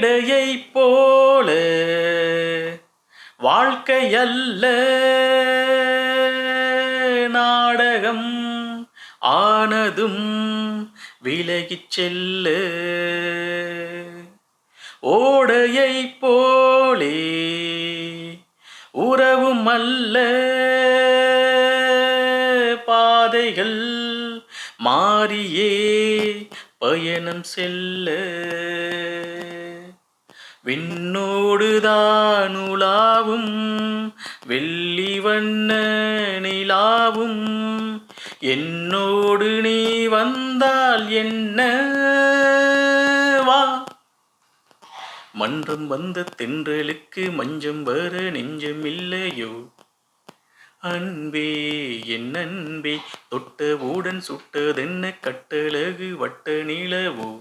மேடையைப் போல வாழ்க்கையல்ல நாடகம் ஆனதும் விலகிச் செல்ல ஓடையைப் போலே உறவும் அல்ல பாதைகள் மாறியே பயணம் செல்ல விண்ணோடுதான் உலாவும் வெள்ளி வண்ண நிலாவும் என்னோடு நீ வந்தால் என்ன வா மன்றம் வந்த தென்றலுக்கு மஞ்சம் வர நெஞ்சம் இல்லையோ அன்பே என் அன்பே தொட்டவுடன் சுட்டதென்ன கட்டழகு வட்ட நிலவோ